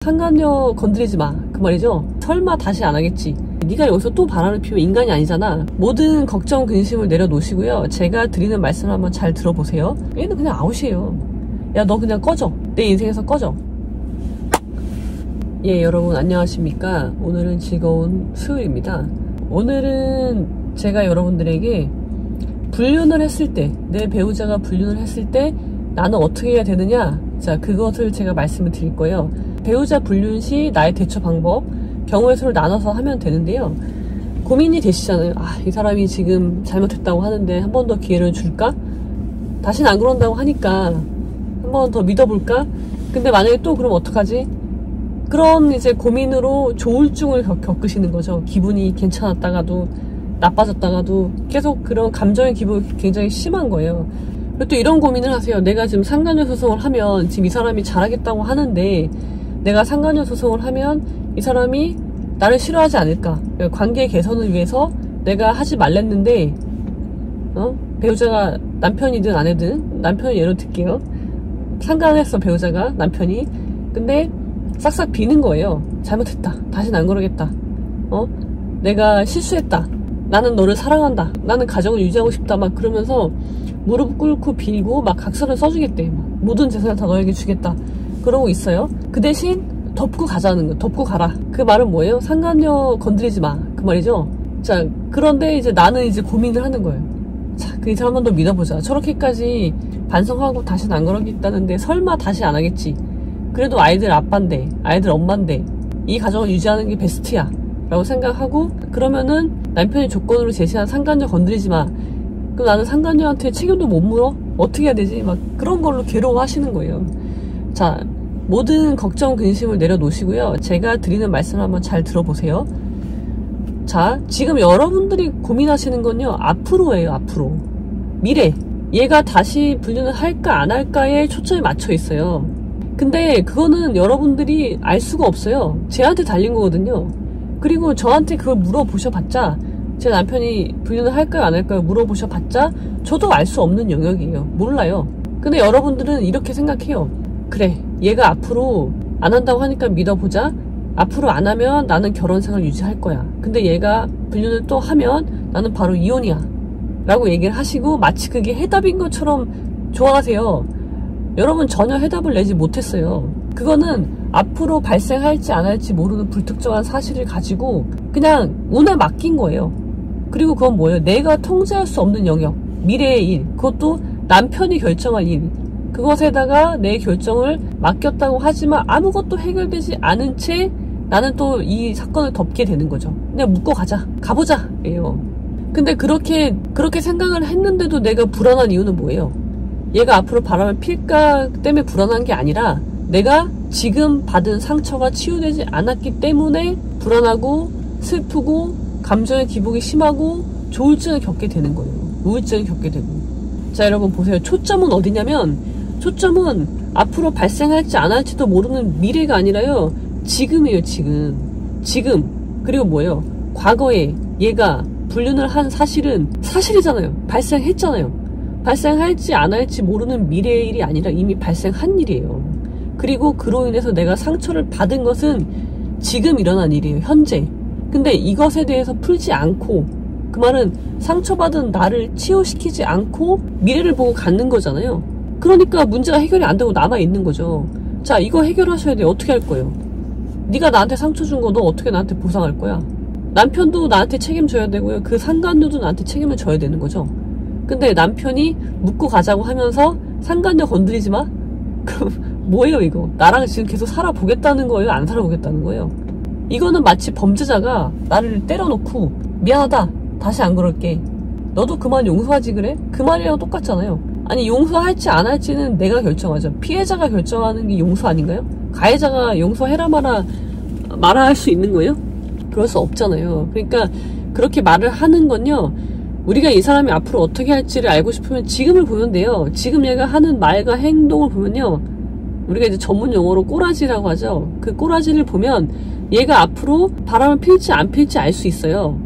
상간녀 건드리지 마, 그 말이죠. 설마 다시 안 하겠지. 네가 여기서 또 바람을 피우면 인간이 아니잖아. 모든 걱정 근심을 내려놓으시고요, 제가 드리는 말씀을 한번 잘 들어보세요. 얘는 그냥 아웃이에요. 야, 너 그냥 꺼져. 내 인생에서 꺼져. 예, 여러분 안녕하십니까. 오늘은 즐거운 수요일입니다. 오늘은 제가 여러분들에게 불륜을 했을 때, 내 배우자가 불륜을 했을 때 나는 어떻게 해야 되느냐, 자, 그것을 제가 말씀을 드릴 거예요. 배우자 불륜 시 나의 대처 방법, 경우의 수를 나눠서 하면 되는데요. 고민이 되시잖아요. 아, 이 사람이 지금 잘못했다고 하는데 한 번 더 기회를 줄까? 다시는 안 그런다고 하니까 한 번 더 믿어볼까? 근데 만약에 또 그럼 어떡하지? 그런 이제 고민으로 조울증을 겪으시는 거죠. 기분이 괜찮았다가도 나빠졌다가도 계속 그런 감정의 기복이 굉장히 심한 거예요. 그리고 또 이런 고민을 하세요. 내가 지금 상간녀 소송을 하면 지금 이 사람이 잘하겠다고 하는데 내가 상간녀 소송을 하면 이 사람이 나를 싫어하지 않을까? 관계 개선을 위해서 내가 하지 말랬는데 배우자가 남편이든 아내든, 남편을 예로 들게요. 상간했어, 배우자가, 남편이. 근데 싹싹 비는 거예요. 잘못했다, 다시는 안 그러겠다, 내가 실수했다, 나는 너를 사랑한다, 나는 가정을 유지하고 싶다, 막 그러면서 무릎 꿇고 빌고 막 각서를 써주겠대. 모든 재산을 다 너에게 주겠다, 그러고 있어요. 그 대신 덮고 가자는 거, 덮고 가라. 그 말은 뭐예요? 상간녀 건드리지 마, 그 말이죠. 자, 그런데 이제 나는 이제 고민을 하는 거예요. 자, 그 사람 한 번 더 믿어보자. 저렇게까지 반성하고 다시는 안 그러겠다는데 설마 다시 안 하겠지. 그래도 아이들 아빠인데, 아이들 엄마인데, 이 가정을 유지하는 게 베스트야 라고 생각하고, 그러면은 남편이 조건으로 제시한 상간녀 건드리지 마. 그럼 나는 상간녀한테 책임도 못 물어? 어떻게 해야 되지? 막 그런 걸로 괴로워하시는 거예요. 자, 모든 걱정 근심을 내려놓으시고요, 제가 드리는 말씀을 한번 잘 들어보세요. 자, 지금 여러분들이 고민하시는 건요, 앞으로예요. 앞으로, 미래. 얘가 다시 불륜을 할까 안 할까에 초점이 맞춰 있어요. 근데 그거는 여러분들이 알 수가 없어요. 쟤한테 달린 거거든요. 그리고 저한테 그걸 물어보셔봤자, 제 남편이 불륜을 할까요 안 할까요 물어보셔봤자 저도 알 수 없는 영역이에요. 몰라요. 근데 여러분들은 이렇게 생각해요. 그래, 얘가 앞으로 안 한다고 하니까 믿어보자. 앞으로 안 하면 나는 결혼생활 유지할 거야. 근데 얘가 불륜을 또 하면 나는 바로 이혼이야 라고 얘기를 하시고, 마치 그게 해답인 것처럼 좋아하세요. 여러분, 전혀 해답을 내지 못했어요. 그거는 앞으로 발생할지 안 할지 모르는 불특정한 사실을 가지고 그냥 운에 맡긴 거예요. 그리고 그건 뭐예요? 내가 통제할 수 없는 영역, 미래의 일, 그것도 남편이 결정할 일, 그것에다가 내 결정을 맡겼다고 하지만 아무것도 해결되지 않은 채 나는 또 이 사건을 덮게 되는 거죠. 그냥 묶고 가자, 가보자 예요. 근데 그렇게 생각을 했는데도 내가 불안한 이유는 뭐예요? 얘가 앞으로 바람을 필까 때문에 불안한 게 아니라 내가 지금 받은 상처가 치유되지 않았기 때문에 불안하고 슬프고 감정의 기복이 심하고 조울증을 겪게 되는 거예요. 우울증을 겪게 되고. 자, 여러분 보세요. 초점은 어디냐면, 초점은 앞으로 발생할지 안 할지도 모르는 미래가 아니라요, 지금이에요. 지금. 그리고 뭐예요? 과거에 얘가 불륜을 한 사실은 사실이잖아요. 발생했잖아요. 발생할지 안 할지 모르는 미래의 일이 아니라 이미 발생한 일이에요. 그리고 그로 인해서 내가 상처를 받은 것은 지금 일어난 일이에요. 현재. 근데 이것에 대해서 풀지 않고, 그 말은 상처받은 나를 치유시키지 않고 미래를 보고 갖는 거잖아요. 그러니까 문제가 해결이 안 되고 남아있는 거죠. 자, 이거 해결하셔야 돼요. 어떻게 할 거예요? 네가 나한테 상처 준 거 너 어떻게 나한테 보상할 거야? 남편도 나한테 책임져야 되고요, 그 상간녀도 나한테 책임을 져야 되는 거죠. 근데 남편이 묻고 가자고 하면서 상간녀 건드리지 마? 그럼 뭐예요 이거? 나랑 지금 계속 살아보겠다는 거예요? 안 살아보겠다는 거예요? 이거는 마치 범죄자가 나를 때려놓고 미안하다, 다시 안 그럴게, 너도 그만 용서하지 그래? 그 말이랑 똑같잖아요. 아니, 용서할지 안 할지는 내가 결정하죠. 피해자가 결정하는 게 용서 아닌가요? 가해자가 용서해라 마라 할 수 있는 거예요? 그럴 수 없잖아요. 그러니까 그렇게 말을 하는 건요, 우리가 이 사람이 앞으로 어떻게 할지를 알고 싶으면 지금을 보면 돼요. 지금 얘가 하는 말과 행동을 보면요, 우리가 이제 전문 용어로 꼬라지라고 하죠. 그 꼬라지를 보면 얘가 앞으로 바람을 필지 안 필지 알 수 있어요.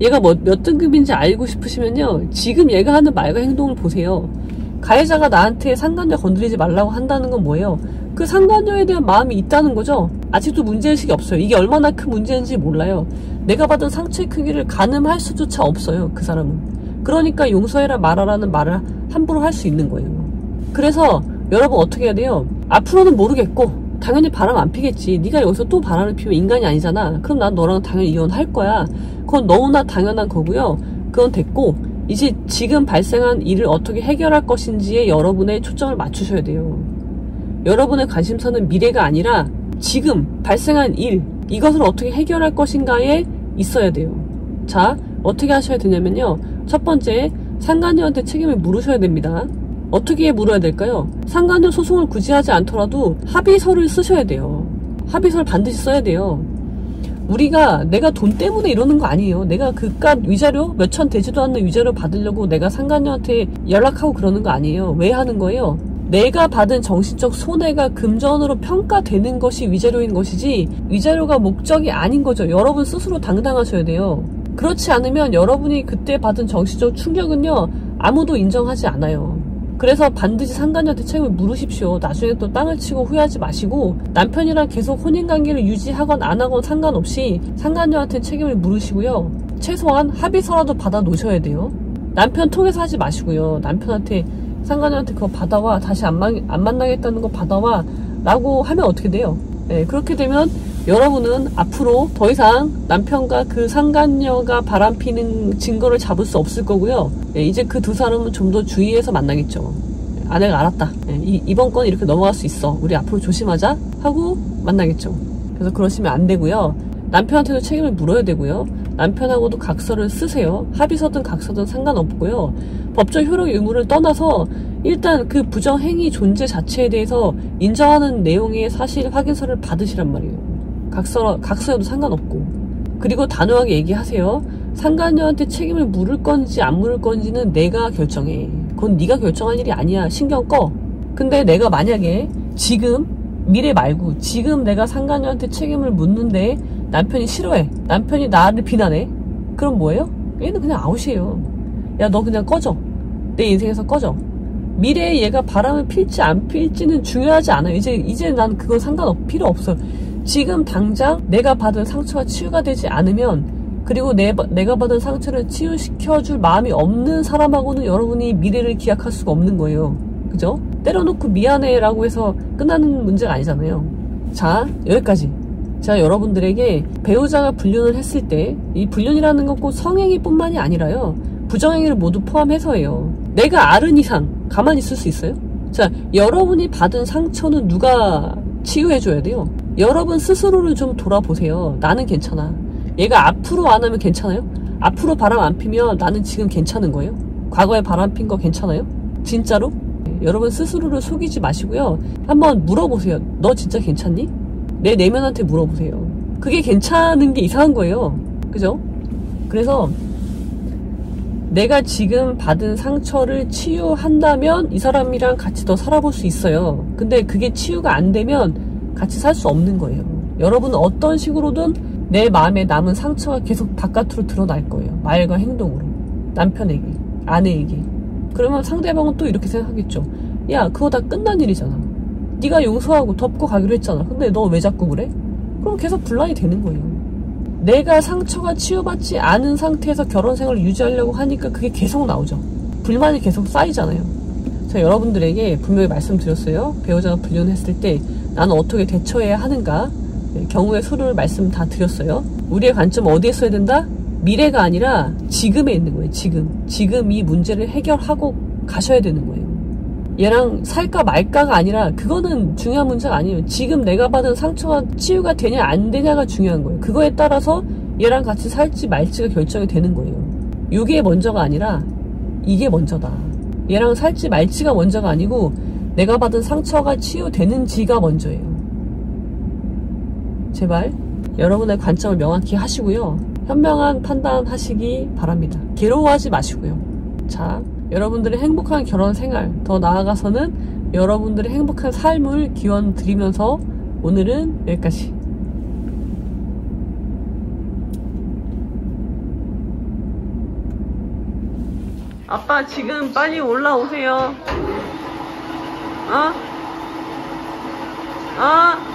얘가 몇 등급인지 알고 싶으시면요, 지금 얘가 하는 말과 행동을 보세요. 가해자가 나한테 상간녀 건드리지 말라고 한다는 건 뭐예요? 그 상간녀에 대한 마음이 있다는 거죠. 아직도 문제의식이 없어요. 이게 얼마나 큰 문제인지 몰라요. 내가 받은 상처의 크기를 가늠할 수조차 없어요. 그 사람은. 그러니까 용서해라 말아라는 말을 함부로 할 수 있는 거예요. 그래서 여러분 어떻게 해야 돼요? 앞으로는 모르겠고 당연히 바람 안 피겠지. 네가 여기서 또 바람을 피우면 인간이 아니잖아. 그럼 난 너랑 당연히 이혼할 거야. 그건 너무나 당연한 거고요. 그건 됐고 이제 지금 발생한 일을 어떻게 해결할 것인지에 여러분의 초점을 맞추셔야 돼요. 여러분의 관심사는 미래가 아니라 지금 발생한 일, 이것을 어떻게 해결할 것인가에 있어야 돼요. 자, 어떻게 하셔야 되냐면요. 첫 번째, 상간녀한테 책임을 물으셔야 됩니다. 어떻게 물어야 될까요? 상간녀 소송을 굳이 하지 않더라도 합의서를 쓰셔야 돼요. 합의서를 반드시 써야 돼요. 우리가 내가 돈 때문에 이러는 거 아니에요. 내가 그깟 위자료, 몇천 되지도 않는 위자료 받으려고 내가 상간녀한테 연락하고 그러는 거 아니에요. 왜 하는 거예요? 내가 받은 정신적 손해가 금전으로 평가되는 것이 위자료인 것이지 위자료가 목적이 아닌 거죠. 여러분 스스로 당당하셔야 돼요. 그렇지 않으면 여러분이 그때 받은 정신적 충격은요, 아무도 인정하지 않아요. 그래서 반드시 상간녀한테 책임을 물으십시오. 나중에 또 땅을 치고 후회하지 마시고 남편이랑 계속 혼인관계를 유지하건 안 하건 상관없이 상간녀한테 책임을 물으시고요. 최소한 합의서라도 받아 놓으셔야 돼요. 남편 통해서 하지 마시고요. 남편한테 상간녀한테 그거 받아와, 다시 안 만나겠다는 거 받아와 라고 하면 어떻게 돼요? 네, 그렇게 되면 여러분은 앞으로 더 이상 남편과 그 상간녀가 바람피는 증거를 잡을 수 없을 거고요. 네, 이제 그 두 사람은 좀 더 주의해서 만나겠죠. 아내가 알았다. 네, 이번 건 이렇게 넘어갈 수 있어. 우리 앞으로 조심하자 하고 만나겠죠. 그래서 그러시면 안 되고요. 남편한테도 책임을 물어야 되고요. 남편하고도 각서를 쓰세요. 합의서든 각서든 상관없고요. 법적 효력 의무를 떠나서 일단 그 부정행위 존재 자체에 대해서 인정하는 내용의 사실 확인서를 받으시란 말이에요. 각서여도 상관없고. 그리고 단호하게 얘기하세요. 상간녀한테 책임을 물을 건지 안 물을 건지는 내가 결정해. 그건 네가 결정할 일이 아니야. 신경 꺼. 근데 내가 만약에 지금, 미래 말고 지금 내가 상간녀한테 책임을 묻는데 남편이 싫어해. 남편이 나를 비난해. 그럼 뭐예요? 얘는 그냥 아웃이에요. 야, 너 그냥 꺼져. 내 인생에서 꺼져. 미래에 얘가 바람을 필지 안 필지는 중요하지 않아요. 이제 난 그건 필요 없어요. 지금 당장 내가 받은 상처가 치유가 되지 않으면, 그리고 내가 받은 상처를 치유시켜줄 마음이 없는 사람하고는 여러분이 미래를 기약할 수가 없는 거예요. 그죠? 때려놓고 미안해라고 해서 끝나는 문제가 아니잖아요. 자, 여기까지. 제가 여러분들에게 배우자가 불륜을 했을 때, 이 불륜이라는 건 꼭 성행위 뿐만이 아니라요, 부정행위를 모두 포함해서예요. 내가 아는 이상 가만히 있을 수 있어요? 자, 여러분이 받은 상처는 누가 치유해줘야 돼요? 여러분 스스로를 좀 돌아보세요. 나는 괜찮아. 얘가 앞으로 안 하면 괜찮아요? 앞으로 바람 안 피면 나는 지금 괜찮은 거예요? 과거에 바람 핀 거 괜찮아요? 진짜로? 여러분 스스로를 속이지 마시고요. 한번 물어보세요. 너 진짜 괜찮니? 내 내면한테 물어보세요. 그게 괜찮은 게 이상한 거예요. 그죠? 그래서 내가 지금 받은 상처를 치유한다면 이 사람이랑 같이 더 살아볼 수 있어요. 근데 그게 치유가 안 되면 같이 살 수 없는 거예요. 여러분은 어떤 식으로든 내 마음에 남은 상처가 계속 바깥으로 드러날 거예요. 말과 행동으로. 남편에게, 아내에게. 그러면 상대방은 또 이렇게 생각하겠죠. 야, 그거 다 끝난 일이잖아. 네가 용서하고 덮고 가기로 했잖아. 근데 너 왜 자꾸 그래? 그럼 계속 분란이 되는 거예요. 내가 상처가 치유받지 않은 상태에서 결혼 생활을 유지하려고 하니까 그게 계속 나오죠. 불만이 계속 쌓이잖아요. 제가 여러분들에게 분명히 말씀드렸어요. 배우자가 불륜했을 때 나는 어떻게 대처해야 하는가, 경우의 수를 말씀 다 드렸어요. 우리의 관점은 어디에 써야 된다? 미래가 아니라 지금에 있는 거예요. 지금 이 문제를 해결하고 가셔야 되는 거예요. 얘랑 살까 말까가 아니라, 그거는 중요한 문제가 아니에요. 지금 내가 받은 상처가 치유가 되냐 안 되냐가 중요한 거예요. 그거에 따라서 얘랑 같이 살지 말지가 결정이 되는 거예요. 이게 먼저가 아니라 이게 먼저다. 얘랑 살지 말지가 먼저가 아니고 내가 받은 상처가 치유되는지가 먼저예요. 제발 여러분의 관점을 명확히 하시고요. 현명한 판단하시기 바랍니다. 괴로워하지 마시고요. 자, 여러분들의 행복한 결혼 생활, 더 나아가서는 여러분들의 행복한 삶을 기원 드리면서 오늘은 여기까지. 아빠 지금 빨리 올라오세요. 어? 어?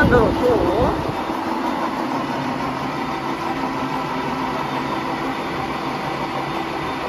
닫아놓고